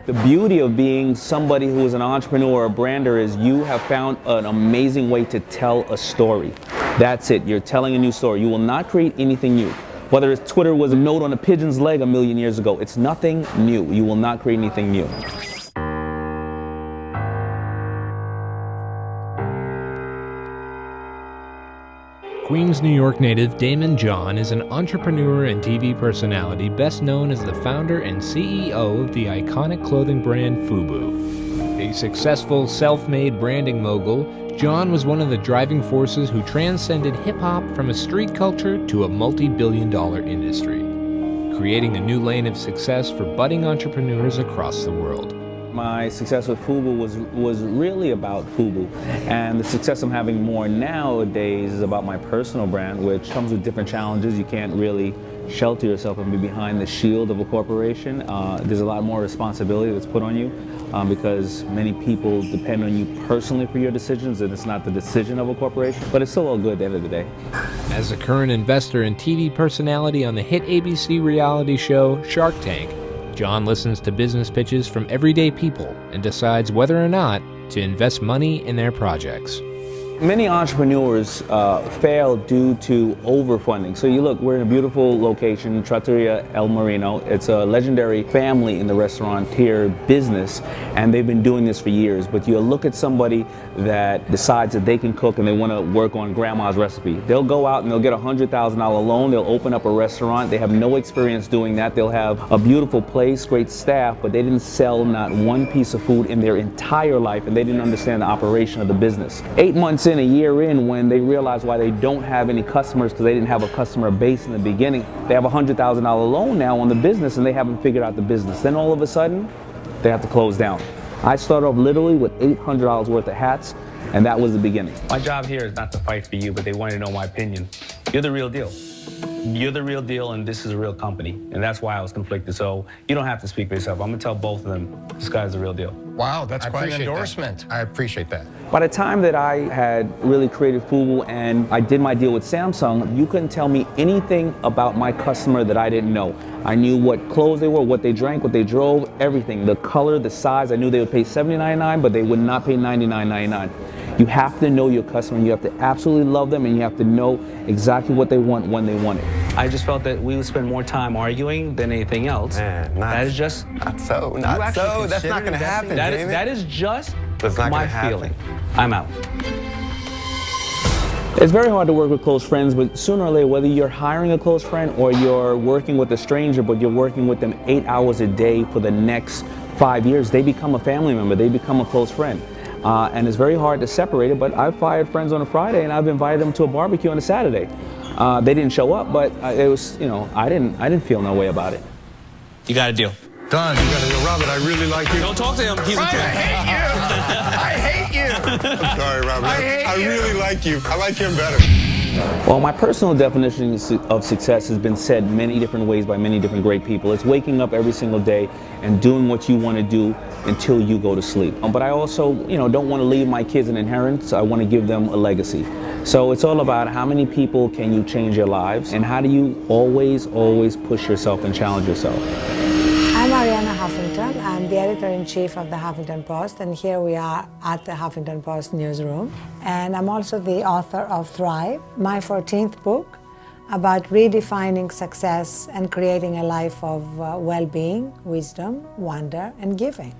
The beauty of being somebody who is an entrepreneur or a brander is you have found an amazing way to tell a story. That's it. You're telling a new story. You will not create anything new. Whether it's Twitter was a note on a pigeon's leg a million years ago, it's nothing new. You will not create anything new. Queens, New York native Daymond John is an entrepreneur and TV personality best known as the founder and CEO of the iconic clothing brand FUBU. A successful self-made branding mogul, John was one of the driving forces who transcended hip-hop from a street culture to a multi-billion-dollar industry, creating a new lane of success for budding entrepreneurs across the world. My success with FUBU was really about FUBU, and the success I'm having more nowadays is about my personal brand, which comes with different challenges. You can't really shelter yourself and be behind the shield of a corporation. There's a lot more responsibility that's put on you because many people depend on you personally for your decisions, and it's not the decision of a corporation, but it's still all good at the end of the day. As a current investor and TV personality on the hit ABC reality show Shark Tank, John listens to business pitches from everyday people and decides whether or not to invest money in their projects. Many entrepreneurs fail due to overfunding. So you look, we're in a beautiful location, Trattoria El Marino. It's a legendary family in the restaurateur business, and they've been doing this for years. But you look at somebody that decides that they can cook and they want to work on grandma's recipe. They'll go out and they'll get a $100,000 loan. They'll open up a restaurant. They have no experience doing that. They'll have a beautiful place, great staff, but they didn't sell not one piece of food in their entire life, and they didn't understand the operation of the business. 8 months in, a year in, when they realize why they don't have any customers because they didn't have a customer base in the beginning, they have a $100,000 loan now on the business and they haven't figured out the business. Then all of a sudden, they have to close down. I started off literally with $800 worth of hats, and that was the beginning. My job here is not to fight for you, but they want to know my opinion. You're the real deal. You're the real deal, and this is a real company, and that's why I was conflicted. So you don't have to speak for yourself. I'm gonna tell both of them, this guy's the real deal. Wow, that's quite an endorsement. I appreciate that. By the time that I had really created FUBU and I did my deal with Samsung, you couldn't tell me anything about my customer that I didn't know. I knew what clothes they wore, what they drank, what they drove, everything. The color, the size. I knew they would pay $79.99, but they would not pay $99.99. You have to know your customer, you have to absolutely love them, and you have to know exactly what they want when they want it. I just felt that we would spend more time arguing than anything else. Man, that is just not so. That's not going to happen. That is just my feeling. I'm out. It's very hard to work with close friends, but sooner or later, whether you're hiring a close friend or you're working with a stranger, but you're working with them 8 hours a day for the next 5 years, they become a family member, they become a close friend. And it's very hard to separate it, but I've fired friends on a Friday and I've invited them to a barbecue on a Saturday. They didn't show up, but it was, I didn't feel no way about it. You got a deal. Done. You got a deal. Robert, I really like you. Don't talk to him. He's a I hate you. I hate you. I'm sorry, Robert. I really like you. I like him better. Well, my personal definition of success has been said many different ways by many different great people. It's waking up every single day and doing what you want to do until you go to sleep. But I also, don't want to leave my kids an inheritance. I want to give them a legacy. So it's all about how many people can you change your lives, and how do you always push yourself and challenge yourself. I'm Ariana Huffington. I'm the editor-in-chief of the Huffington Post, and here we are at the Huffington Post newsroom. And I'm also the author of Thrive, my 14th book about redefining success and creating a life of well-being, wisdom, wonder, and giving.